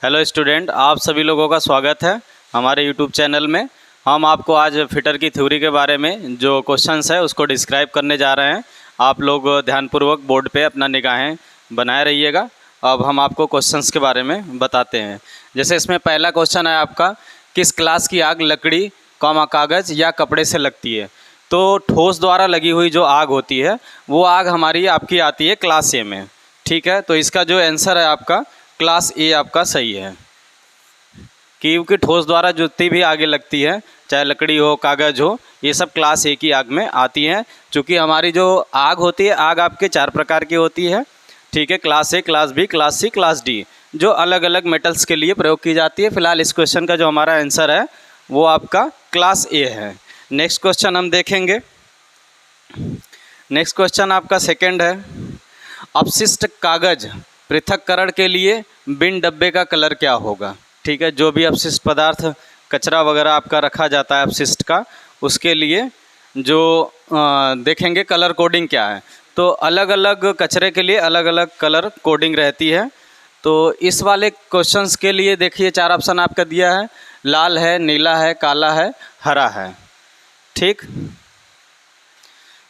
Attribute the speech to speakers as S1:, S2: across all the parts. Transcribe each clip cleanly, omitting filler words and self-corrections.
S1: Hello student, आप सभी लोगों का स्वागत है हमारे यूट्यूब चैनल में। हम आपको आज फिटर की थ्योरी के बारे में जो क्वेश्चंस है उसको डिस्क्राइब करने जा रहे हैं। आप लोग ध्यानपूर्वक बोर्ड पे अपना निगाहें बनाए रहिएगा। अब हम आपको क्वेश्चंस के बारे में बताते हैं। जैसे इसमें पहला क्वेश्चन है आपका, किस क्लास की आग लकड़ी, कागज़ या कपड़े से लगती है। तो ठोस द्वारा लगी हुई जो आग होती है वो आग हमारी आपकी आती है क्लास ए में। ठीक है, तो इसका जो आंसर है आपका क्लास ए आपका सही है, क्योंकि ठोस द्वारा जितनी भी आगे लगती है, चाहे लकड़ी हो कागज़ हो, ये सब क्लास ए की आग में आती हैं। चूँकि हमारी जो आग होती है, आग आपके 4 प्रकार की होती है। ठीक है, class A, class B, class C, class D, जो अलग अलग मेटल्स के लिए प्रयोग की जाती है। फिलहाल इस क्वेश्चन का जो हमारा आंसर है वो आपका क्लास ए है। नेक्स्ट क्वेश्चन हम देखेंगे। नेक्स्ट क्वेश्चन आपका सेकेंड है, अपशिष्ट कागज़ पृथक्करण के लिए बिन डब्बे का कलर क्या होगा। ठीक है, जो भी अपशिष्ट पदार्थ, कचरा वगैरह आपका रखा जाता है अपशिष्ट का, उसके लिए जो देखेंगे कलर कोडिंग क्या है। तो अलग अलग कचरे के लिए अलग अलग कलर कोडिंग रहती है। तो इस वाले क्वेश्चंस के लिए देखिए 4 ऑप्शन आपका दिया है, लाल है, नीला है, काला है, हरा है। ठीक,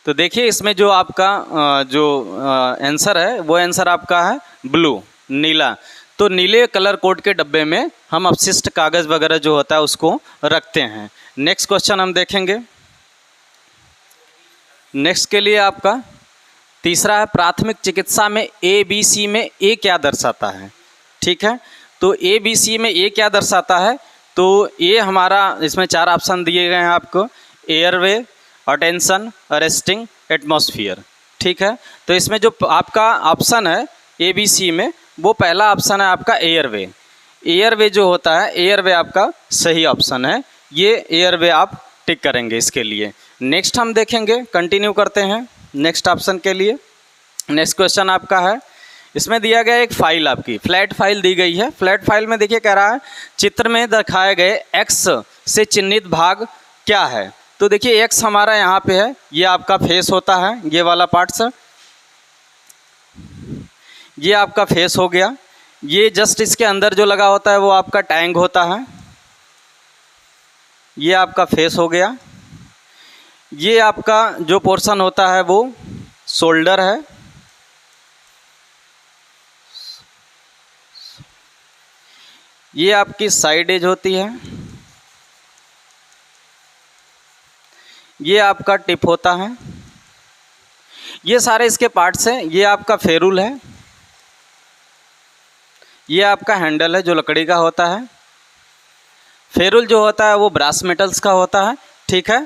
S1: तो देखिए इसमें जो आपका जो आंसर है वो आंसर आपका है ब्लू, नीला। तो नीले कलर कोड के डब्बे में हम अपशिष्ट कागज़ वगैरह जो होता है उसको रखते हैं। नेक्स्ट क्वेश्चन हम देखेंगे। नेक्स्ट के लिए आपका तीसरा है, प्राथमिक चिकित्सा में ABC में ए क्या दर्शाता है। ठीक है, तो ABC में ए क्या दर्शाता है, तो ये हमारा इसमें 4 ऑप्शन दिए गए हैं आपको, एयरवे, अटेंशन, अरेस्टिंग, एटमॉस्फेयर। ठीक है, तो इसमें जो आपका ऑप्शन है ABC में, वो पहला ऑप्शन है आपका एयरवे। एयरवे जो होता है, एयरवे आपका सही ऑप्शन है। ये एयरवे आप टिक करेंगे इसके लिए। नेक्स्ट हम देखेंगे, कंटिन्यू करते हैं नेक्स्ट ऑप्शन के लिए। नेक्स्ट क्वेश्चन आपका है, इसमें दिया गया एक फाइल, आपकी फ्लैट फाइल दी गई है। फ्लैट फाइल में देखिए कह रहा है चित्र में दिखाए गए एक्स से चिन्हित भाग क्या है। तो देखिए एक्स हमारा यहाँ पे है, ये आपका फेस होता है, ये वाला पार्ट्स, ये आपका फेस हो गया। ये जस्ट इसके अंदर जो लगा होता है वो आपका टैंक होता है, ये आपका फेस हो गया। ये आपका जो पोर्शन होता है वो शोल्डर है, ये आपकी साइड एज होती है, ये आपका टिप होता है। ये सारे इसके पार्ट्स हैं। ये आपका फेरूल है, ये आपका हैंडल है जो लकड़ी का होता है। फेरूल जो होता है वो ब्रास मेटल्स का होता है। ठीक है,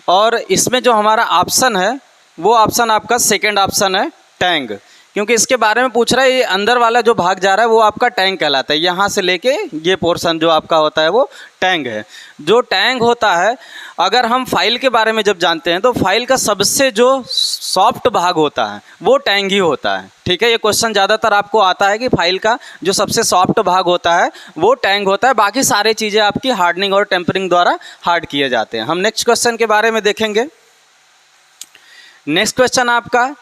S1: और इसमें जो हमारा ऑप्शन है वो ऑप्शन आपका सेकंड ऑप्शन है, टैंक, क्योंकि इसके बारे में पूछ रहा है। ये अंदर वाला जो भाग जा रहा है वो आपका टैंक कहलाता है। यहाँ से लेके ये पोर्शन जो आपका होता है वो टैंक है। जो टैंक होता है, अगर हम फाइल के बारे में जब जानते हैं तो फाइल का सबसे जो सॉफ्ट भाग होता है वो टैंक ही होता है। ठीक है, ये क्वेश्चन ज़्यादातर आपको आता है कि फाइल का जो सबसे सॉफ्ट भाग होता है वो टैंक होता है। बाकी सारी चीज़ें आपकी हार्डनिंग और टेम्परिंग द्वारा हार्ड किए जाते हैं। हम नेक्स्ट क्वेश्चन के बारे में देखेंगे। नेक्स्ट क्वेश्चन आपका,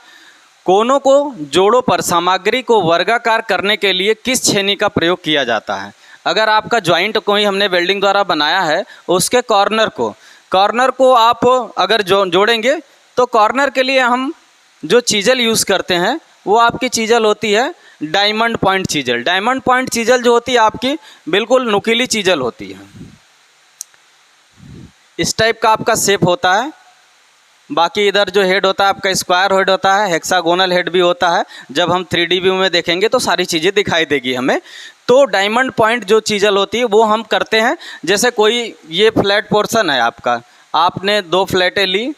S1: कोनों को जोड़ों पर सामग्री को वर्गाकार करने के लिए किस छेनी का प्रयोग किया जाता है। अगर आपका जॉइंट कोई हमने वेल्डिंग द्वारा बनाया है, उसके कॉर्नर को आप अगर जोड़ेंगे तो कॉर्नर के लिए हम जो चीज़ल यूज़ करते हैं वो आपकी चीज़ल होती है diamond point chisel. Diamond point chisel जो होती है आपकी बिल्कुल नुकीली चीज़ल होती है। इस टाइप का आपका शेप होता है। बाकी इधर जो हेड होता है आपका स्क्वायर हेड होता है, हेक्सागोनल हेड भी होता है। जब हम 3D व्यू में देखेंगे तो सारी चीज़ें दिखाई देगी हमें। तो डायमंड पॉइंट जो चीज़ल होती है वो हम करते हैं। जैसे कोई ये फ्लैट पोर्शन है आपका, आपने 2 फ्लैटें ली,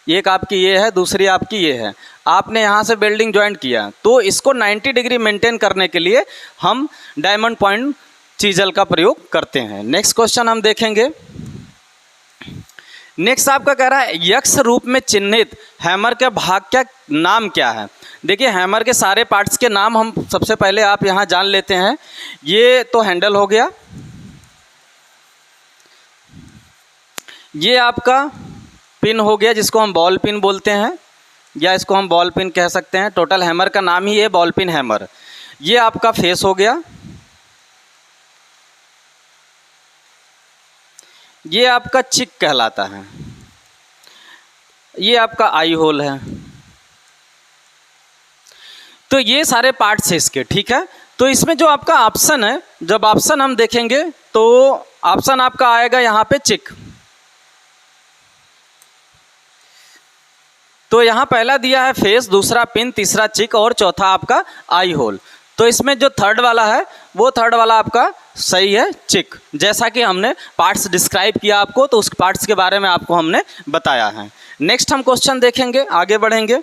S1: एक आपकी ये है, दूसरी आपकी ये है, आपने यहाँ से वेल्डिंग ज्वाइंट किया, तो इसको 90 डिग्री मेंटेन करने के लिए हम डायमंड पॉइंट चीज़ल का प्रयोग करते हैं। नेक्स्ट क्वेश्चन हम देखेंगे। नेक्स्ट आपका कह रहा है यक्ष रूप में चिन्हित हैमर का भाग क्या नाम क्या है। देखिए हैमर के सारे पार्ट्स के नाम हम सबसे पहले आप यहाँ जान लेते हैं। ये तो हैंडल हो गया, ये आपका पिन हो गया जिसको हम बॉल पिन बोलते हैं, या इसको हम बॉल पिन कह सकते हैं। टोटल हैमर का नाम ही है बॉल पिन हैमर। ये आपका फेस हो गया, ये आपका चिक कहलाता है, ये आपका आई होल है। तो ये सारे पार्ट्स हैं इसके, ठीक है। तो इसमें जो आपका ऑप्शन है, जब ऑप्शन हम देखेंगे तो ऑप्शन आपका आएगा यहाँ पे चिक। तो यहाँ पहला दिया है फेस, दूसरा पिन, तीसरा चिक और चौथा आपका आई होल। तो इसमें जो थर्ड वाला है वो थर्ड वाला आपका सही है, चिक। जैसा कि हमने पार्ट्स डिस्क्राइब किया आपको, तो उस पार्ट्स के बारे में आपको हमने बताया है। नेक्स्ट हम क्वेश्चन देखेंगे, आगे बढ़ेंगे।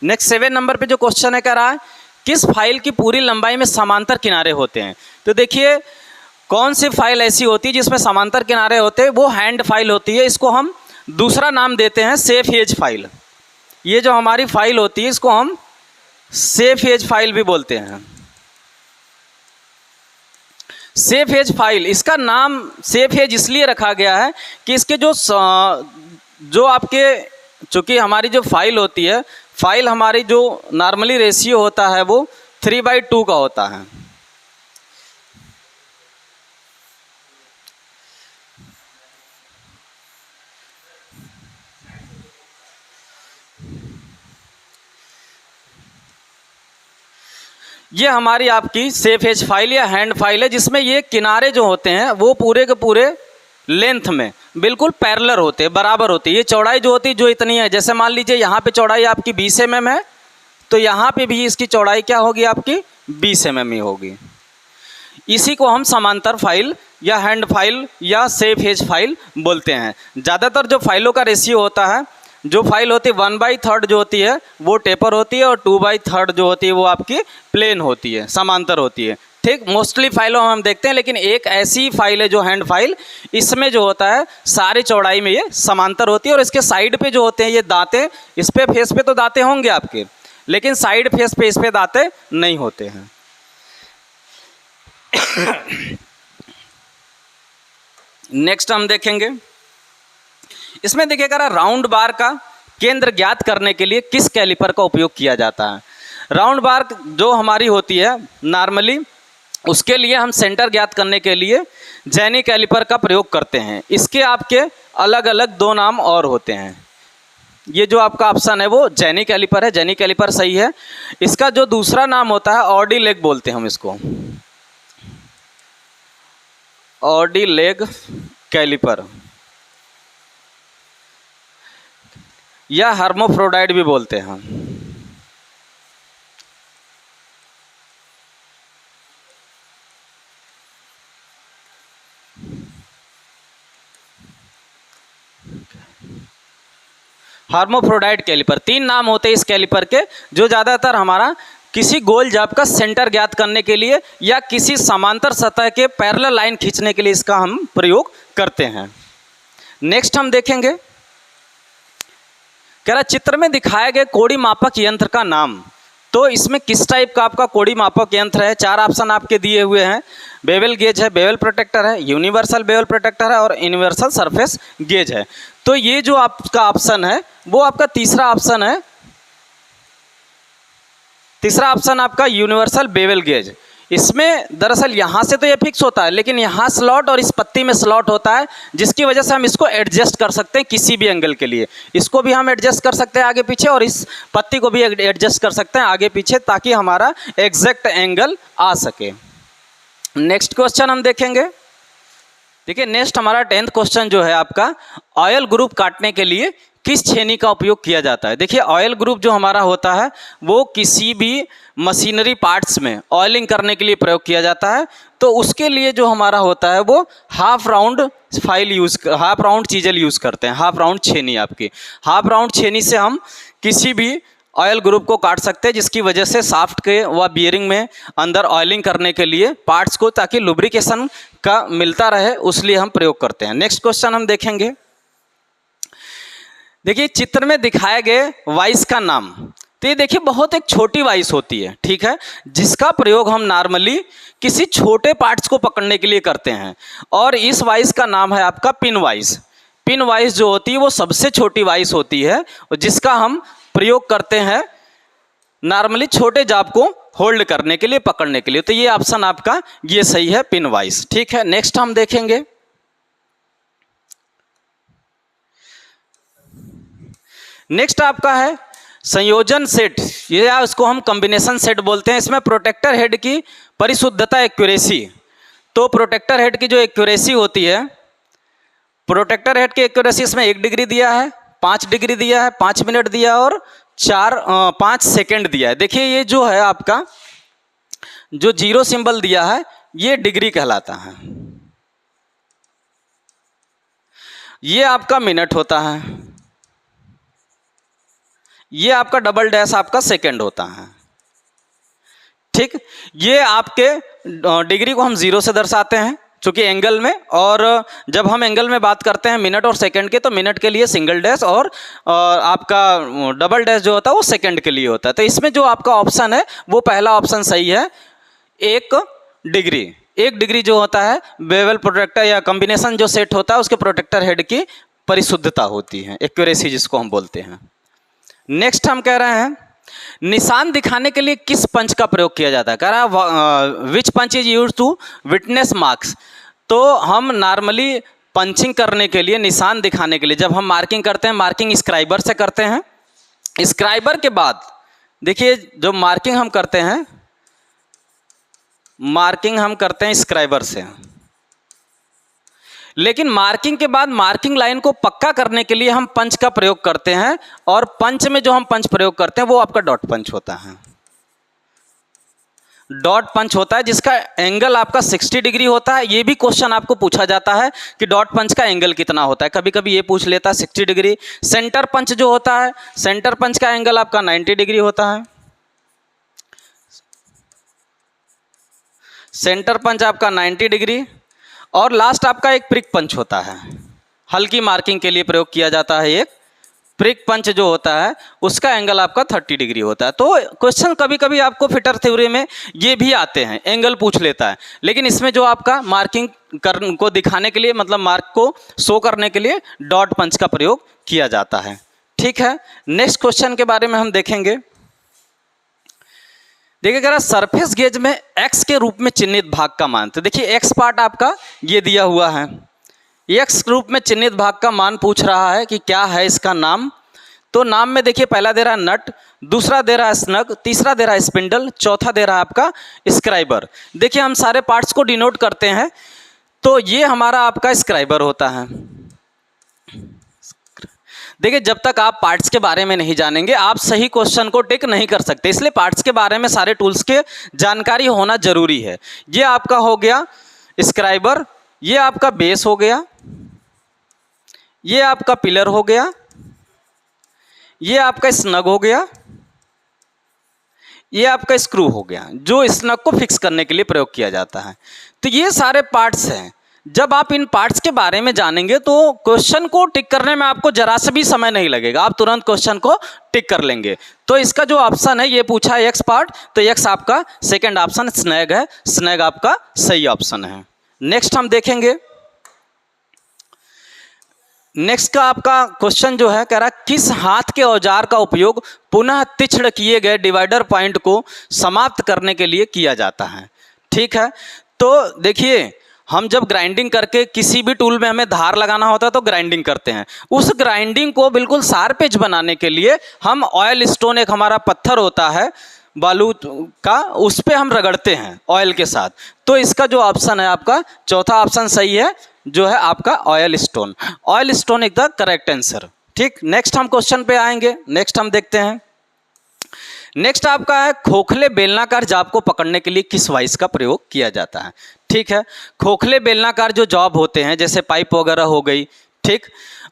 S1: नेक्स्ट 7 नंबर पे जो क्वेश्चन है कह रहा है किस फाइल की पूरी लंबाई में समांतर किनारे होते हैं। तो देखिए कौन सी फाइल ऐसी होती है जिसमें समांतर किनारे होते हैं, वो हैंड फाइल होती है। इसको हम दूसरा नाम देते हैं सेफ एज फाइल। ये जो हमारी फाइल होती है इसको हम सेफ एज फाइल भी बोलते हैं। सेफ एज फाइल, इसका नाम सेफ एज इसलिए रखा गया है कि इसके जो आपके, चूँकि हमारी जो फाइल होती है, फाइल हमारी जो नॉर्मली रेशियो होता है वो 3/2 का होता है। ये हमारी आपकी सेफ एज फाइल या हैंड फाइल है, जिसमें ये किनारे जो होते हैं वो पूरे के पूरे लेंथ में बिल्कुल पैरेलल होते हैं, बराबर होते हैं। ये चौड़ाई जो होती है जो इतनी है, जैसे मान लीजिए यहाँ पे चौड़ाई आपकी 20 mm है, तो यहाँ पे भी इसकी चौड़ाई क्या होगी आपकी 20 mm ही होगी। इसी को हम समांतर फाइल या हैंड फाइल या सेफ एज फाइल बोलते हैं। ज़्यादातर जो फाइलों का रेशियो होता है, जो फाइल होती है 1/3 जो होती है वो टेपर होती है, और 2/3 जो होती है वो आपकी प्लेन होती है, समांतर होती है। ठीक, मोस्टली फाइलों में हम देखते हैं, लेकिन एक ऐसी फाइल है जो हैंड फाइल, इसमें जो होता है सारी चौड़ाई में ये समांतर होती है। और इसके साइड पे जो होते हैं ये दांते, इस पे फेस पे तो दांते होंगे आपके, लेकिन साइड फेस पे इस पे दांते नहीं होते हैं। नेक्स्ट हम देखेंगे, इसमें देखिएगा राउंड बार का केंद्र ज्ञात करने के लिए किस कैलिपर का उपयोग किया जाता है। राउंड बार जो हमारी होती है नॉर्मली, उसके लिए हम सेंटर ज्ञात करने के लिए जेनी कैलिपर का प्रयोग करते हैं। इसके आपके अलग अलग 2 नाम और होते हैं। ये जो आपका ऑप्शन है वो जेनी कैलिपर है, जेनी कैलिपर सही है। इसका जो दूसरा नाम होता है ऑडी लेग बोलते हैं हम इसको, ऑडी लेग कैलिपर या हर्मोफ्रोडाइट भी बोलते हैं। हार्मोफ्रोडाइट कैलिपर, 3 नाम होते हैं इस कैलिपर के, जो ज़्यादातर हमारा किसी गोल जाप का सेंटर ज्ञात करने के लिए या किसी समांतर सतह के पैरेलल लाइन खींचने के लिए इसका हम प्रयोग करते हैं। नेक्स्ट हम देखेंगे, कह रहा चित्र में दिखाए गए कोड़ी मापक यंत्र का नाम। तो इसमें किस टाइप का आपका कोड़ी मापक यंत्र है। 4 ऑप्शन आपके दिए हुए हैं। बेवल गेज है, बेवल प्रोटेक्टर है, यूनिवर्सल बेवल प्रोटेक्टर है और यूनिवर्सल सरफेस गेज है। तो ये जो आपका ऑप्शन है वो आपका तीसरा ऑप्शन है। तीसरा ऑप्शन आपका यूनिवर्सल बेवल गेज। इसमें दरअसल यहाँ से तो ये फिक्स होता है, लेकिन यहाँ स्लॉट और इस पत्ती में स्लॉट होता है, जिसकी वजह से हम इसको एडजस्ट कर सकते हैं किसी भी एंगल के लिए। इसको भी हम एडजस्ट कर सकते हैं आगे पीछे, और इस पत्ती को भी एडजस्ट कर सकते हैं आगे पीछे, ताकि हमारा एग्जैक्ट एंगल आ सके। नेक्स्ट क्वेश्चन हम देखेंगे। देखिए नेक्स्ट हमारा 10th क्वेश्चन जो है आपका, ऑयल ग्रुप काटने के लिए किस छेनी का उपयोग किया जाता है। देखिए ऑयल ग्रुप जो हमारा होता है वो किसी भी मशीनरी पार्ट्स में ऑयलिंग करने के लिए प्रयोग किया जाता है। तो उसके लिए जो हमारा होता है वो हाफ राउंड चीज़ल यूज़ करते हैं। हाफ राउंड छेनी, आपकी हाफ राउंड छेनी से हम किसी भी ऑयल ग्रुप को काट सकते हैं, जिसकी वजह से शाफ्ट के व बियरिंग में अंदर ऑयलिंग करने के लिए पार्ट्स को, ताकि लुब्रिकेशन का मिलता रहे, उसलिए हम प्रयोग करते हैं। नेक्स्ट क्वेश्चन हम देखेंगे। देखिए चित्र में दिखाए गए वाइस का नाम। तो ये देखिए बहुत एक छोटी वाइस होती है, ठीक है, जिसका प्रयोग हम नॉर्मली किसी छोटे पार्ट्स को पकड़ने के लिए करते हैं। और इस वाइस का नाम है आपका पिन वाइस। पिन वाइस जो होती है वो सबसे छोटी वाइस होती है, जिसका हम प्रयोग करते हैं नॉर्मली छोटे जाप को होल्ड करने के लिए, पकड़ने के लिए। तो ये ऑप्शन आपका ये सही है, पिन वाइस। ठीक है, नेक्स्ट हम देखेंगे। नेक्स्ट आपका है संयोजन सेट, ये उसको हम कॉम्बिनेशन सेट बोलते हैं। इसमें प्रोटेक्टर हेड की परिशुद्धता एक्यूरेसी, तो प्रोटेक्टर हेड की जो एक्यूरेसी होती है, प्रोटेक्टर हेड की एक्यूरेसी इसमें 1 डिग्री दिया है, 5 डिग्री दिया है, 5 मिनट दिया और 5 सेकेंड दिया है। देखिए ये जो है आपका जो 0 सिंबल दिया है ये डिग्री कहलाता है, ये आपका मिनट होता है, ये आपका डबल डैश आपका सेकेंड होता है। ठीक, ये आपके डिग्री को हम 0 से दर्शाते हैं चूंकि एंगल में, और जब हम एंगल में बात करते हैं मिनट और सेकंड के, तो मिनट के लिए सिंगल डैश और आपका डबल डैश जो होता है वो सेकंड के लिए होता है। तो इसमें जो आपका ऑप्शन है वो पहला ऑप्शन सही है, 1 डिग्री। 1 डिग्री जो होता है बेवल प्रोटेक्टर या कॉम्बिनेशन जो सेट होता है उसके प्रोटेक्टर हेड की परिशुद्धता होती है, एक्यूरेसी जिसको हम बोलते हैं। नेक्स्ट हम कह रहे हैं निशान दिखाने के लिए किस पंच का प्रयोग किया जाता है। कह रहा है which punch is use to witness marks. तो हम नॉर्मली पंचिंग करने के लिए, निशान दिखाने के लिए जब हम मार्किंग करते हैं, मार्किंग स्क्राइबर से करते हैं। स्क्राइबर के बाद देखिए जो मार्किंग हम करते हैं, मार्किंग हम करते हैं स्क्राइबर से, लेकिन मार्किंग के बाद मार्किंग लाइन को पक्का करने के लिए हम पंच का प्रयोग करते हैं, और पंच में जो हम पंच प्रयोग करते हैं वो आपका डॉट पंच होता है। डॉट पंच होता है जिसका एंगल आपका 60 डिग्री होता है। ये भी क्वेश्चन आपको पूछा जाता है कि डॉट पंच का एंगल कितना होता है, कभी कभी ये पूछ लेता है 60 डिग्री। सेंटर पंच जो होता है, सेंटर पंच का एंगल आपका 90 डिग्री होता है। सेंटर पंच आपका 90 डिग्री, और लास्ट आपका एक प्रिक पंच होता है, हल्की मार्किंग के लिए प्रयोग किया जाता है। एक प्रिक पंच जो होता है उसका एंगल आपका 30 डिग्री होता है। तो क्वेश्चन कभी कभी आपको फिटर थ्योरी में ये भी आते हैं, एंगल पूछ लेता है, लेकिन इसमें जो आपका मार्किंग को दिखाने के लिए, मतलब मार्क को शो करने के लिए डॉट पंच का प्रयोग किया जाता है। ठीक है, नेक्स्ट क्वेश्चन के बारे में हम देखेंगे। देखिए कह रहा सरफेस गेज में x के रूप में चिन्हित भाग का मान, तो देखिए x पार्ट आपका ये दिया हुआ है, x रूप में चिन्हित भाग का मान पूछ रहा है कि क्या है इसका नाम। तो नाम में देखिए पहला दे रहा है नट, दूसरा दे रहा है स्नग, तीसरा दे रहा है स्पिंडल, चौथा दे रहा है आपका स्क्राइबर। देखिए हम सारे पार्ट्स को डिनोट करते हैं, तो ये हमारा आपका स्क्राइबर होता है। देखिए जब तक आप पार्ट्स के बारे में नहीं जानेंगे आप सही क्वेश्चन को टिक नहीं कर सकते, इसलिए पार्ट्स के बारे में सारे टूल्स के जानकारी होना जरूरी है। ये आपका हो गया स्क्राइबर, ये आपका बेस हो गया, ये आपका पिलर हो गया, ये आपका स्नग हो गया, ये आपका स्क्रू हो गया जो स्नग को फिक्स करने के लिए प्रयोग किया जाता है। तो ये सारे पार्ट्स हैं। जब आप इन पार्ट्स के बारे में जानेंगे तो क्वेश्चन को टिक करने में आपको जरा सा भी समय नहीं लगेगा, आप तुरंत क्वेश्चन को टिक कर लेंगे। तो इसका जो ऑप्शन है ये पूछा है एक्स पार्ट, तो एक्स आपका सेकंड ऑप्शन स्नैग है, स्नैग आपका सही ऑप्शन है। नेक्स्ट हम देखेंगे, नेक्स्ट का आपका क्वेश्चन जो है कह रहा किस हाथ के औजार का उपयोग पुनः तीक्ष्ण किए गए डिवाइडर पॉइंट को समाप्त करने के लिए किया जाता है। ठीक है, तो देखिए हम जब ग्राइंडिंग करके किसी भी टूल में हमें धार लगाना होता है तो ग्राइंडिंग करते हैं, उस ग्राइंडिंग को बिल्कुल शार्प एज बनाने के लिए हम ऑयल स्टोन, एक हमारा पत्थर होता है बालू का, उस पर हम रगड़ते हैं ऑयल के साथ। तो इसका जो ऑप्शन है आपका चौथा ऑप्शन सही है, जो है आपका oil stone. Oil stone is the correct answer. ठीक, नेक्स्ट हम क्वेश्चन पे आएंगे। नेक्स्ट हम देखते हैं, नेक्स्ट आपका है खोखले बेलनाकार जॉब को पकड़ने के लिए किस वाइस का प्रयोग किया जाता है। ठीक है, खोखले बेलनाकार जो जॉब होते हैं जैसे पाइप वगैरह हो गई, ठीक,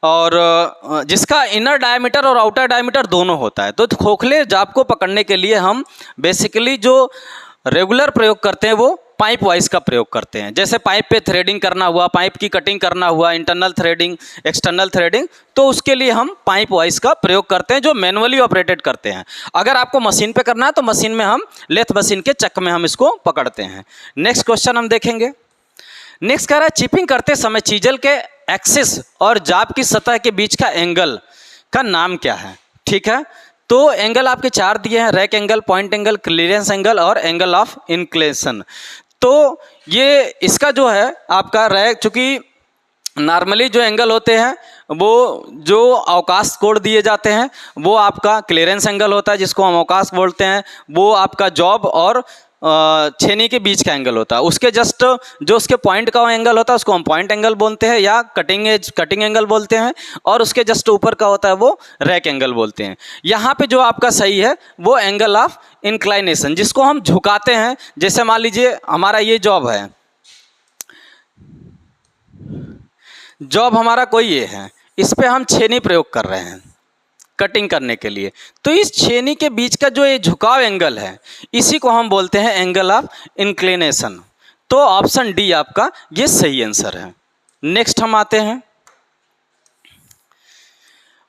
S1: और जिसका इनर डायमीटर और आउटर डायमीटर दोनों होता है, तो खोखले जॉब को पकड़ने के लिए हम बेसिकली जो रेगुलर प्रयोग करते हैं वो पाइप वाइज का प्रयोग करते हैं। जैसे पाइप पे थ्रेडिंग करना हुआ, पाइप की कटिंग करना हुआ, इंटरनल थ्रेडिंग, एक्सटर्नल थ्रेडिंग, तो उसके लिए हम पाइप वाइज का प्रयोग करते हैं जो मैनुअली ऑपरेटेड करते हैं। अगर आपको मशीन पे करना है तो मशीन में हम लेथ मशीन के चक में हम इसको पकड़ते हैं। नेक्स्ट क्वेश्चन हम देखेंगे। नेक्स्ट कह रहा है चिपिंग करते समय चीजल के एक्सिस और जाब की सतह के बीच का एंगल का नाम क्या है। ठीक है, तो एंगल आपके 4 दिए हैं, rack angle, point angle, clearance angle और एंगल ऑफ इंक्लिनेशन। तो ये इसका जो है आपका रैक, चूंकि नॉर्मली जो एंगल होते हैं वो जो अवकाश कोण दिए जाते हैं वो आपका क्लियरेंस एंगल होता है जिसको हम अवकाश बोलते हैं, वो आपका जॉब और छेनी के बीच का एंगल होता है। उसके जस्ट जो उसके पॉइंट का एंगल होता है उसको हम पॉइंट एंगल बोलते हैं या कटिंग एंगल बोलते हैं, और उसके जस्ट ऊपर का होता है वो रैक एंगल बोलते हैं। यहाँ पे जो आपका सही है वो एंगल ऑफ इंक्लाइनेशन, जिसको हम झुकाते हैं। जैसे मान लीजिए हमारा ये जॉब है, जॉब हमारा कोई ये है, इस पे हम छेनी प्रयोग कर रहे हैं कटिंग करने के लिए, तो इस छेनी के बीच का जो ये झुकाव एंगल है इसी को हम बोलते हैं एंगल ऑफ इंक्लिनेशन। तो ऑप्शन डी आपका ये सही आंसर है। नेक्स्ट हम आते हैं,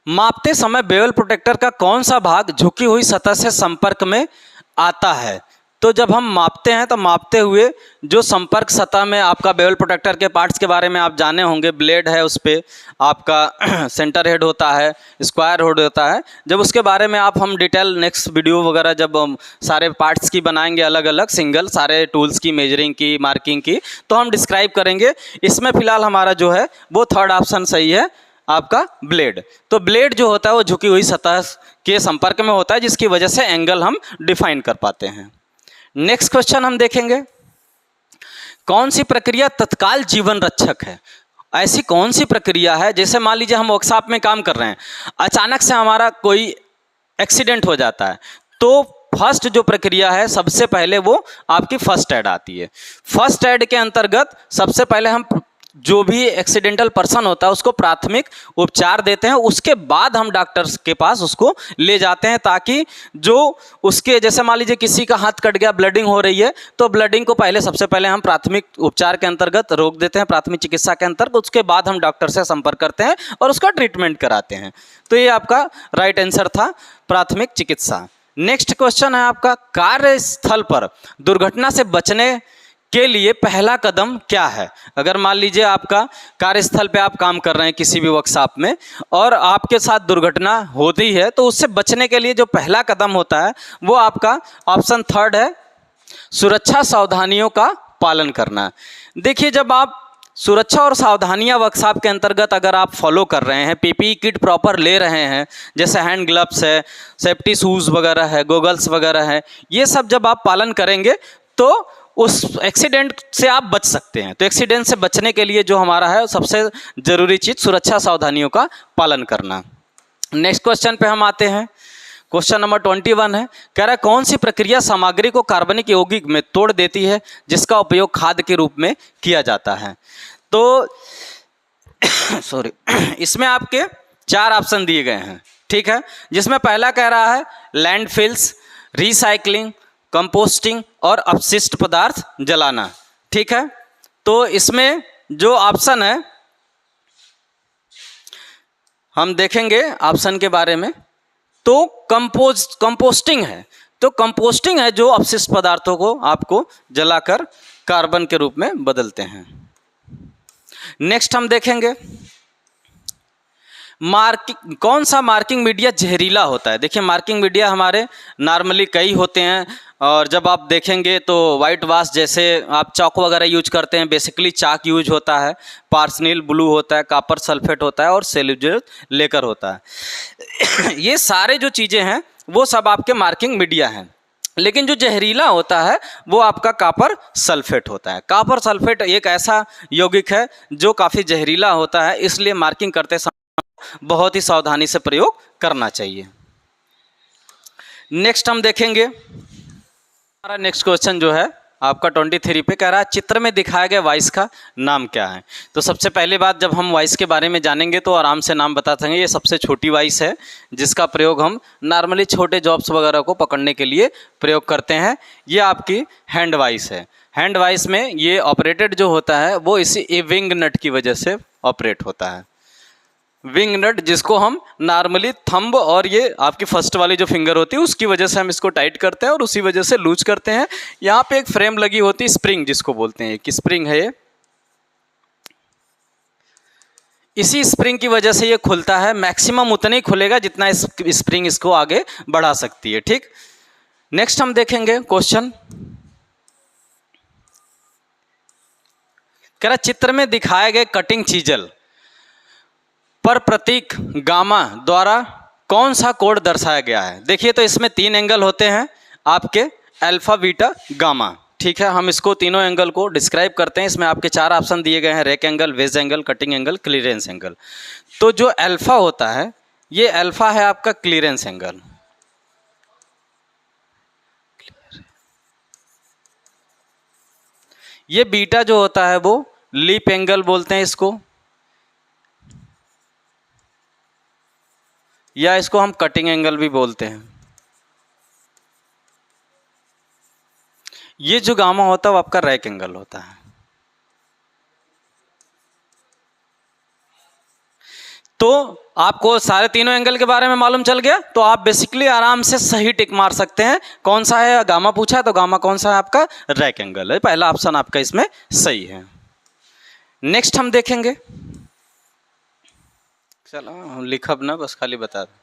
S1: मापते समय बेवल प्रोटेक्टर का कौन सा भाग झुकी हुई सतह से संपर्क में आता है। तो जब हम मापते हैं तो मापते हुए जो संपर्क सतह में आपका बेवल प्रोटेक्टर के पार्ट्स के बारे में आप जाने होंगे, ब्लेड है उस पर आपका सेंटर हेड होता है, स्क्वायर हेड होता है। जब उसके बारे में हम डिटेल नेक्स्ट वीडियो वगैरह जब हम सारे पार्ट्स की बनाएंगे अलग अलग सिंगल सारे टूल्स की मेजरिंग की मार्किंग की तो हम डिस्क्राइब करेंगे। इसमें फिलहाल हमारा जो है वो थर्ड ऑप्शन सही है आपका ब्लेड। तो ब्लेड जो होता है वो झुकी हुई सतह के संपर्क में होता है जिसकी वजह से एंगल हम डिफाइन कर पाते हैं। नेक्स्ट क्वेश्चन हम देखेंगे, कौन सी प्रक्रिया तत्काल जीवन रक्षक है। ऐसी कौन सी प्रक्रिया है, जैसे मान लीजिए हम वर्कशॉप में काम कर रहे हैं, अचानक से हमारा कोई एक्सीडेंट हो जाता है, तो फर्स्ट जो प्रक्रिया है सबसे पहले वो आपकी फर्स्ट एड आती है। फर्स्ट एड के अंतर्गत सबसे पहले हम जो भी एक्सीडेंटल पर्सन होता है उसको प्राथमिक उपचार देते हैं, उसके बाद हम डॉक्टर्स के पास उसको ले जाते हैं ताकि जो उसके जैसे मान लीजिए किसी का हाथ कट गया, ब्लडिंग हो रही है, तो ब्लडिंग को पहले सबसे पहले हम प्राथमिक उपचार के अंतर्गत रोक देते हैं, प्राथमिक चिकित्सा के अंतर्गत, उसके बाद हम डॉक्टर से संपर्क करते हैं और उसका ट्रीटमेंट कराते हैं। तो ये आपका राइट आंसर था, प्राथमिक चिकित्सा। नेक्स्ट क्वेश्चन है आपका, कार्यस्थल पर दुर्घटना से बचने के लिए पहला कदम क्या है। अगर मान लीजिए आपका कार्यस्थल पे आप काम कर रहे हैं किसी भी वर्कशॉप में और आपके साथ दुर्घटना होती है, तो उससे बचने के लिए जो पहला कदम होता है वो आपका ऑप्शन थर्ड है, सुरक्षा सावधानियों का पालन करना। देखिए, जब आप सुरक्षा और सावधानियां वर्कशॉप के अंतर्गत अगर आप फॉलो कर रहे हैं, पीपीई किट प्रॉपर ले रहे हैं, जैसे हैंड ग्लव्स है, सेफ्टी शूज़ वगैरह है, गोगल्स वगैरह है, ये सब जब आप पालन करेंगे तो उस एक्सीडेंट से आप बच सकते हैं। तो एक्सीडेंट से बचने के लिए जो हमारा है सबसे ज़रूरी चीज़ सुरक्षा सावधानियों का पालन करना। नेक्स्ट क्वेश्चन पे हम आते हैं, क्वेश्चन नंबर 21 है, कह रहा है कौन सी प्रक्रिया सामग्री को कार्बनिक यौगिक में तोड़ देती है जिसका उपयोग खाद के रूप में किया जाता है। तो सॉरी इसमें आपके 4 ऑप्शन दिए गए हैं, ठीक है, जिसमें पहला कह रहा है लैंडफिल्स, रिसाइकलिंग, कंपोस्टिंग और अपशिष्ट पदार्थ जलाना, ठीक है। तो इसमें जो ऑप्शन है हम देखेंगे ऑप्शन के बारे में, तो कंपोस्टिंग है। तो कंपोस्टिंग है जो अपशिष्ट पदार्थों को आपको जलाकर कार्बन के रूप में बदलते हैं। नेक्स्ट हम देखेंगे कौन सा मार्किंग मीडिया जहरीला होता है। देखिए, मार्किंग मीडिया हमारे नॉर्मली कई होते हैं और जब आप देखेंगे तो वाइट वाश जैसे आप चॉक वगैरह यूज करते हैं, बेसिकली चाक यूज होता है, पार्सनिल ब्लू होता है, कॉपर सल्फेट होता है और सेल्यूलोज लेकर होता है। ये सारे जो चीज़ें हैं वो सब आपके मार्किंग मीडिया हैं, लेकिन जो जहरीला होता है वो आपका कॉपर सल्फेट होता है। कॉपर सल्फेट एक ऐसा यौगिक है जो काफ़ी जहरीला होता है, इसलिए मार्किंग करते समय बहुत ही सावधानी से प्रयोग करना चाहिए। नेक्स्ट हम देखेंगे, हमारा नेक्स्ट क्वेश्चन जो है आपका 23 पे कह रहा है चित्र में दिखाया गया वाइस का नाम क्या है। तो सबसे पहले बात, जब हम वाइस के बारे में जानेंगे तो आराम से नाम बता सकेंगे। ये सबसे छोटी वाइस है जिसका प्रयोग हम नॉर्मली छोटे जॉब्स वगैरह को पकड़ने के लिए प्रयोग करते हैं। ये आपकी हैंड वाइस है। हैंड वाइस में ये ऑपरेटेड जो होता है वो इसी विंग नट की वजह से ऑपरेट होता है। विंग नट जिसको हम नॉर्मली थंब और ये आपकी फर्स्ट वाली जो फिंगर होती है उसकी वजह से हम इसको टाइट करते हैं और उसी वजह से लूज करते हैं। यहाँ पे एक फ्रेम लगी होती है, स्प्रिंग जिसको बोलते हैं, कि स्प्रिंग है ये, इसी स्प्रिंग की वजह से ये खुलता है। मैक्सिमम उतना ही खुलेगा जितना स्प्रिंग इसको आगे बढ़ा सकती है, ठीक। नेक्स्ट हम देखेंगे क्वेश्चन, कह रहा चित्र में दिखाए गए कटिंग चीजल पर प्रतीक गामा द्वारा कौन सा कोण दर्शाया गया है। देखिए तो इसमें 3 एंगल होते हैं आपके, अल्फा बीटा गामा। ठीक है, हम इसको तीनों एंगल को डिस्क्राइब करते हैं। इसमें आपके 4 ऑप्शन दिए गए हैं, rake angle, wedge angle, cutting angle, clearance angle. तो जो अल्फा होता है, ये अल्फा है आपका क्लीयरेंस एंगल। ये बीटा जो होता है वो लीप एंगल बोलते हैं इसको, या इसको हम कटिंग एंगल भी बोलते हैं। ये जो गामा होता है वो आपका रैक एंगल होता है। तो आपको सारे तीनों एंगल के बारे में मालूम चल गया, तो आप बेसिकली आराम से सही टिक मार सकते हैं। कौन सा है गामा पूछा है, तो गामा कौन सा है आपका, रैक एंगल है। पहला ऑप्शन आपका इसमें सही है। नेक्स्ट हम देखेंगे, चलो हम लिखब ना, बस खाली बता दें।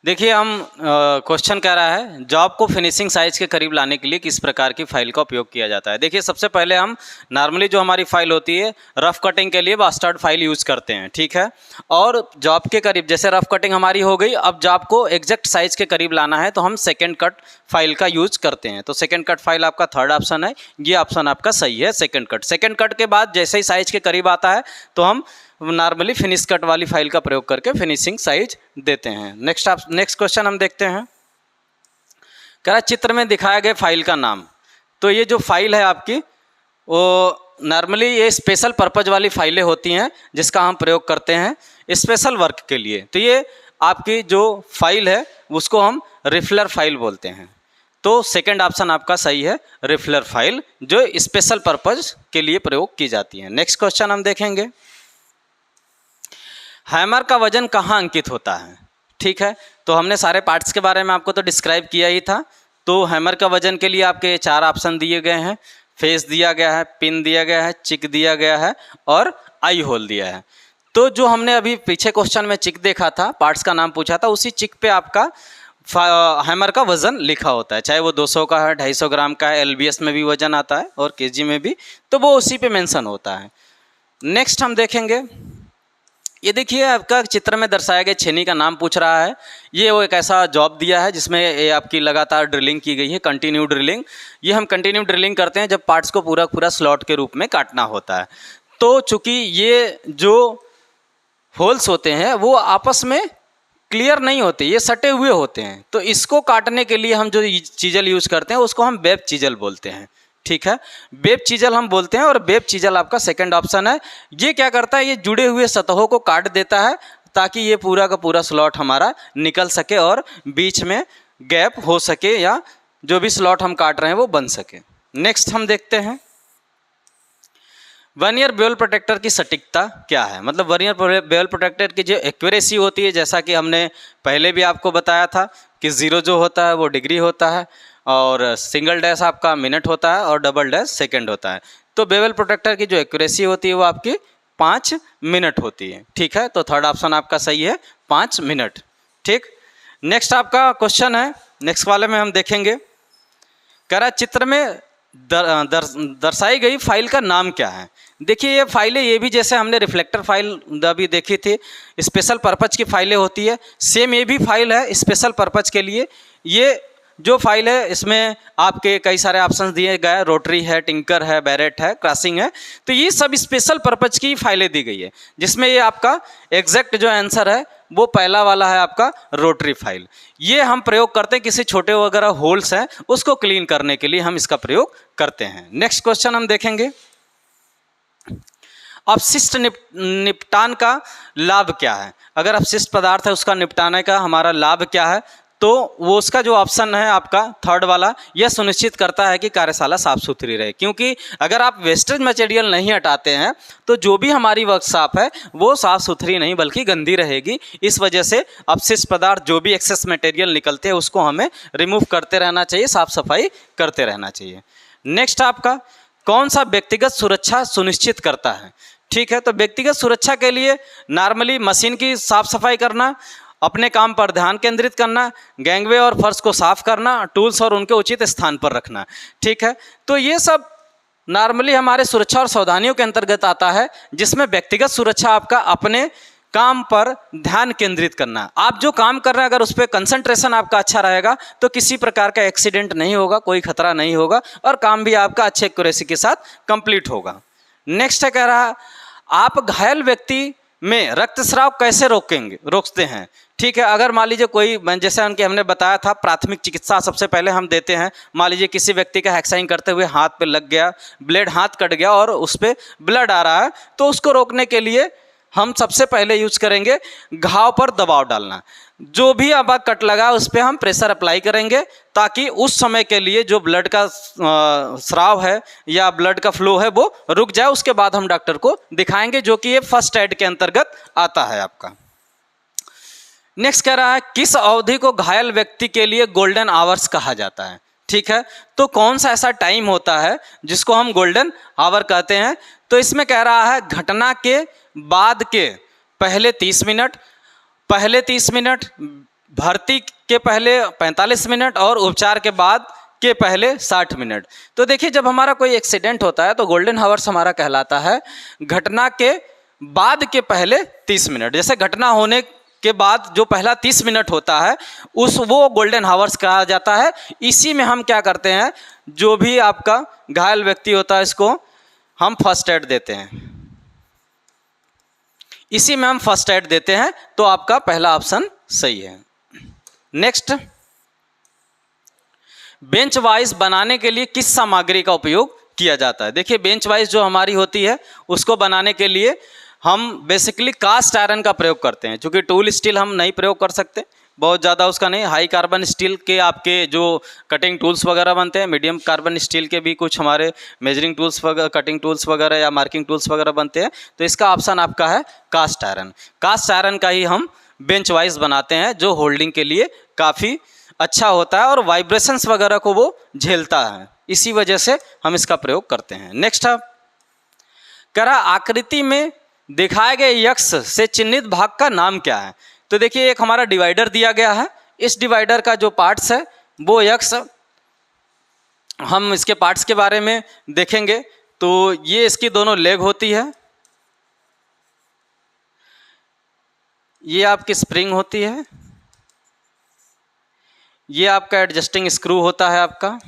S1: देखिए हम क्वेश्चन कह रहा है जॉब को फिनिशिंग साइज के करीब लाने के लिए किस प्रकार की फाइल का उपयोग किया जाता है। देखिए सबसे पहले हम नॉर्मली जो हमारी फाइल होती है रफ कटिंग के लिए बास्टर्ड फाइल यूज़ करते हैं, ठीक है। और जॉब के करीब, जैसे रफ कटिंग हमारी हो गई, अब जॉब को एग्जैक्ट साइज के करीब लाना है तो हम सेकेंड कट फाइल का यूज करते हैं। तो सेकेंड कट फाइल आपका थर्ड ऑप्शन है, ये ऑप्शन आपका सही है, सेकेंड कट। सेकेंड कट के बाद जैसे ही साइज के करीब आता है तो हम नॉर्मली फिनिश कट वाली फाइल का प्रयोग करके फिनिशिंग साइज देते हैं। नेक्स्ट क्वेश्चन हम देखते हैं, कह रहा चित्र में दिखाया गया फाइल का नाम। तो ये जो फाइल है आपकी, वो नॉर्मली ये स्पेशल पर्पज वाली फाइलें होती हैं जिसका हम प्रयोग करते हैं स्पेशल वर्क के लिए। तो ये आपकी जो फाइल है उसको हम रिफलर फाइल बोलते हैं। तो सेकंड ऑप्शन आपका सही है, रिफलर फाइल जो स्पेशल पर्पज के लिए प्रयोग की जाती है। नेक्स्ट क्वेश्चन हम देखेंगे, हैमर का वजन कहाँ अंकित होता है। ठीक है, तो हमने सारे पार्ट्स के बारे में आपको तो डिस्क्राइब किया ही था। तो हैमर का वजन के लिए आपके 4 ऑप्शन दिए गए हैं, फेस दिया गया है, पिन दिया गया है, चिक दिया गया है और आई होल दिया है। तो जो हमने अभी पीछे क्वेश्चन में चिक देखा था, पार्ट्स का नाम पूछा था, उसी चिक पे आपका हैमर का वजन लिखा होता है, चाहे वो 200 का है, 250 ग्राम का है, एलबीएस में भी वजन आता है और केजी में भी, तो वो उसी पे मेंशन होता है। नेक्स्ट हम देखेंगे, ये देखिए आपका चित्र में दर्शाया गया छेनी का नाम पूछ रहा है। ये वो एक ऐसा जॉब दिया है जिसमें ये आपकी लगातार ड्रिलिंग की गई है, कंटिन्यू ड्रिलिंग। ये हम कंटिन्यू ड्रिलिंग करते हैं जब पार्ट्स को पूरा पूरा स्लॉट के रूप में काटना होता है। तो चूंकि ये जो होल्स होते हैं वो आपस में क्लियर नहीं होते, ये सटे हुए होते हैं, तो इसको काटने के लिए हम जो चीजल यूज करते हैं उसको हम वेब चीजल बोलते हैं। ठीक है, वेब चीजल हम बोलते हैं और वेब चीजल आपका सेकंड ऑप्शन है। ये क्या करता है, ये जुड़े हुए सतहों को काट देता है ताकि ये पूरा का पूरा स्लॉट हमारा निकल सके और बीच में गैप हो सके या जो भी स्लॉट हम काट रहे हैं वो बन सके। नेक्स्ट हम देखते हैं, वर्नियर बेवल प्रोटेक्टर की सटीकता क्या है। मतलब वर्नियर बेवल प्रोटेक्टर की जो एक्यूरेसी होती है, जैसा कि हमने पहले भी आपको बताया था कि 0 जो होता है वो डिग्री होता है और सिंगल डैश आपका मिनट होता है और डबल डैश सेकंड होता है। तो बेवल प्रोटेक्टर की जो एक्यूरेसी होती है वो आपकी 5 मिनट होती है। ठीक है, तो थर्ड ऑप्शन आपका सही है, 5 मिनट। ठीक, नेक्स्ट आपका क्वेश्चन है, नेक्स्ट वाले में हम देखेंगे, कह रहा चित्र में दर्शाई गई फाइल का नाम क्या है। देखिए ये फाइलें, ये भी जैसे हमने रिफ्लेक्टर फाइल अभी देखी थी, स्पेशल पर्पज की फाइलें होती है, सेम ये भी फाइल है स्पेशल पर्पज के लिए। ये जो फाइल है इसमें आपके कई सारे ऑप्शंस दिए गए, रोटरी है, टिंकर है, बैरेट है, क्रॉसिंग है। तो ये सब स्पेशल पर्पज की फाइलें दी गई है, जिसमें ये आपका एग्जैक्ट जो आंसर है वो पहला वाला है आपका रोटरी फाइल। ये हम प्रयोग करते हैं किसी छोटे वगैरह होल्स हैं उसको क्लीन करने के लिए हम इसका प्रयोग करते हैं। नेक्स्ट क्वेश्चन हम देखेंगे, अपशिष्ट निपटान का लाभ क्या है। अगर अपशिष्ट पदार्थ है उसका निपटाने का हमारा लाभ क्या है, तो वो उसका जो ऑप्शन है आपका थर्ड वाला, यह सुनिश्चित करता है कि कार्यशाला साफ सुथरी रहे। क्योंकि अगर आप वेस्टेज मटेरियल नहीं हटाते हैं तो जो भी हमारी वर्कशॉप है वो साफ सुथरी नहीं बल्कि गंदी रहेगी। इस वजह से अपशिष्ट पदार्थ जो भी एक्सेस मटेरियल निकलते हैं उसको हमें रिमूव करते रहना चाहिए, साफ सफाई करते रहना चाहिए। नेक्स्ट आपका कौन सा व्यक्तिगत सुरक्षा सुनिश्चित करता है। ठीक है, तो व्यक्तिगत सुरक्षा के लिए नॉर्मली मशीन की साफ सफाई करना, अपने काम पर ध्यान केंद्रित करना, गैंगवे और फर्श को साफ करना, टूल्स और उनके उचित स्थान पर रखना। ठीक है, तो ये सब नॉर्मली हमारे सुरक्षा और सावधानियों के अंतर्गत आता है, जिसमें व्यक्तिगत सुरक्षा आपका अपने काम पर ध्यान केंद्रित करना। आप जो काम कर रहे हैं अगर उस पर कंसंट्रेशन आपका अच्छा रहेगा तो किसी प्रकार का एक्सीडेंट नहीं होगा, कोई खतरा नहीं होगा और काम भी आपका अच्छे एक्यूरेसी के साथ कंप्लीट होगा। नेक्स्ट है कह रहा, आप घायल व्यक्ति में रक्तस्राव कैसे रोकते हैं। ठीक है, अगर मान लीजिए कोई, जैसे हमने बताया था प्राथमिक चिकित्सा सबसे पहले हम देते हैं। मान लीजिए किसी व्यक्ति का हेक्साइन करते हुए हाथ पे लग गया, ब्लेड हाथ कट गया और उस पर ब्लड आ रहा है, तो उसको रोकने के लिए हम सबसे पहले यूज करेंगे घाव पर दबाव डालना। जो भी अब कट लगा उस पर हम प्रेशर अप्लाई करेंगे ताकि उस समय के लिए जो ब्लड का स्राव है या ब्लड का फ्लो है वो रुक जाए। उसके बाद हम डॉक्टर को दिखाएंगे, जो कि ये फर्स्ट एड के अंतर्गत आता है आपका। नेक्स्ट कह रहा है, किस अवधि को घायल व्यक्ति के लिए गोल्डन आवर्स कहा जाता है। ठीक है, तो कौन सा ऐसा टाइम होता है जिसको हम गोल्डन आवर कहते हैं। तो इसमें कह रहा है घटना के बाद के पहले 30 मिनट, पहले 30 मिनट, भर्ती के पहले 45 मिनट और उपचार के बाद के पहले 60 मिनट। तो देखिए, जब हमारा कोई एक्सीडेंट होता है तो गोल्डन आवर्स हमारा कहलाता है घटना के बाद के पहले 30 मिनट। जैसे घटना होने के बाद जो पहला 30 मिनट होता है वो गोल्डन आवर्स कहा जाता है। इसी में हम क्या करते हैं, जो भी आपका घायल व्यक्ति होता है इसको हम फर्स्ट एड देते हैं। इसी में हम फर्स्ट एड देते हैं, तो आपका पहला ऑप्शन सही है। नेक्स्ट, बेंच वाइज बनाने के लिए किस सामग्री का उपयोग किया जाता है। देखिए, बेंच वाइज जो हमारी होती है उसको बनाने के लिए हम बेसिकली कास्ट आयरन का प्रयोग करते हैं, क्योंकि टूल स्टील हम नहीं प्रयोग कर सकते, बहुत ज़्यादा उसका नहीं। हाई कार्बन स्टील के आपके जो कटिंग टूल्स वगैरह बनते हैं, मीडियम कार्बन स्टील के भी कुछ हमारे मेजरिंग टूल्स वगैरह, कटिंग टूल्स वगैरह या मार्किंग टूल्स वगैरह बनते हैं। तो इसका ऑप्शन आपका है कास्ट आयरन। कास्ट आयरन का ही हम बेंच वाइज बनाते हैं, जो होल्डिंग के लिए काफ़ी अच्छा होता है और वाइब्रेशंस वगैरह को वो झेलता है, इसी वजह से हम इसका प्रयोग करते हैं। नेक्स्ट है, कह रहा आकृति में दिखाए गए यक्ष से चिन्हित भाग का नाम क्या है। तो देखिए, एक हमारा डिवाइडर दिया गया है, इस डिवाइडर का जो पार्ट्स है वो यक्ष, हम इसके पार्ट्स के बारे में देखेंगे। तो ये इसकी दोनों लेग होती है, ये आपकी स्प्रिंग होती है, ये आपका एडजस्टिंग स्क्रू होता है आपका,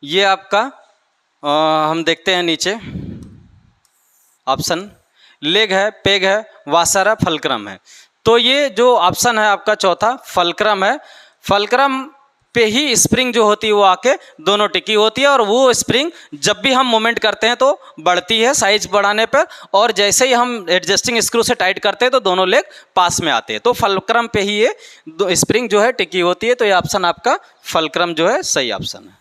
S1: ये आपका हम देखते हैं नीचे ऑप्शन लेग है, पेग है, वाशर है, फलक्रम है। तो ये जो ऑप्शन है आपका चौथा फलक्रम है। फलक्रम पे ही स्प्रिंग जो होती है वो आके दोनों टिकी होती है और वो स्प्रिंग जब भी हम मूवमेंट करते हैं तो बढ़ती है साइज बढ़ाने पर, और जैसे ही हम एडजस्टिंग स्क्रू से टाइट करते हैं तो दोनों लेग पास में आते हैं। तो फलक्रम पे ही ये स्प्रिंग जो है टिकी होती है। तो ये ऑप्शन आपका फलक्रम जो है सही ऑप्शन है।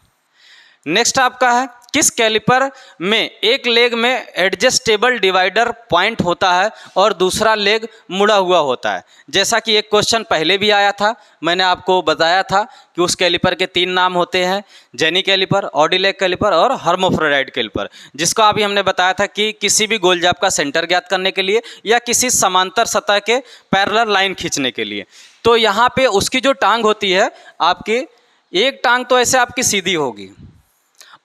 S1: नेक्स्ट आपका है, किस कैलिपर में एक लेग में एडजस्टेबल डिवाइडर पॉइंट होता है और दूसरा लेग मुड़ा हुआ होता है। जैसा कि एक क्वेश्चन पहले भी आया था, मैंने आपको बताया था कि उस कैलिपर के 3 नाम होते हैं, jenny caliper, odd leg caliper और हर्मोफ्रोडाइट कैलिपर, जिसको अभी हमने बताया था कि किसी भी गोल जाप का सेंटर ज्ञात करने के लिए या किसी समांतर सतह के पैरेलल लाइन खींचने के लिए। तो यहाँ पे उसकी जो टांग होती है आपकी, एक टांग तो ऐसे आपकी सीधी होगी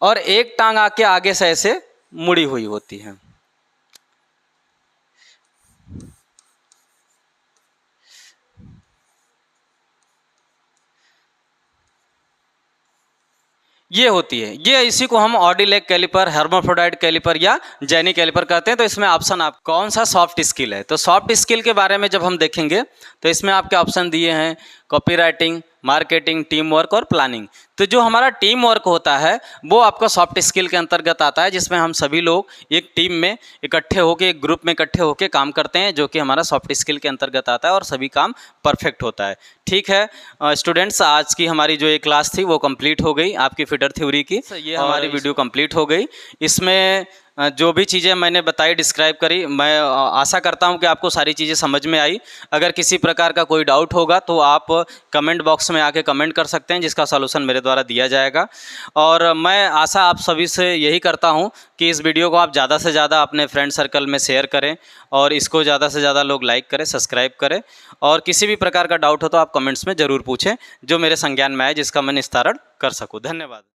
S1: और एक टांग आके आगे से ऐसे मुड़ी हुई होती है। ये होती है, ये इसी को हम ऑडी लेग कैलिपर, हर्मोफ्रोडाइट कैलिपर या जेनी कैलिपर कहते हैं। तो इसमें ऑप्शन आप कौन सा सॉफ्ट स्किल है। तो सॉफ्ट स्किल के बारे में जब हम देखेंगे तो इसमें आपके ऑप्शन दिए हैं कॉपीराइटिंग, मार्केटिंग, टीम वर्क और प्लानिंग। तो जो हमारा टीम वर्क होता है वो आपका सॉफ्ट स्किल के अंतर्गत आता है, जिसमें हम सभी लोग एक टीम में इकट्ठे होकर, एक ग्रुप में इकट्ठे होकर काम करते हैं, जो कि हमारा सॉफ्ट स्किल के अंतर्गत आता है और सभी काम परफेक्ट होता है। ठीक है स्टूडेंट्स, आज की हमारी जो ये क्लास थी वो कंप्लीट हो गई आपकी फिटर थ्योरी की। ये हमारी वीडियो कंप्लीट हो गई। इसमें जो भी चीज़ें मैंने बताई, डिस्क्राइब करी, मैं आशा करता हूं कि आपको सारी चीज़ें समझ में आई। अगर किसी प्रकार का कोई डाउट होगा तो आप कमेंट बॉक्स में आके कमेंट कर सकते हैं, जिसका सॉल्यूशन मेरे द्वारा दिया जाएगा। और मैं आशा आप सभी से यही करता हूं कि इस वीडियो को आप ज़्यादा से ज़्यादा अपने फ्रेंड सर्कल में शेयर करें और इसको ज़्यादा से ज़्यादा लोग लाइक करें, सब्सक्राइब करें। और किसी भी प्रकार का डाउट हो तो आप कमेंट्स में ज़रूर पूछें, जो मेरे संज्ञान में आए, जिसका मैं निस्तारण कर सकूँ। धन्यवाद।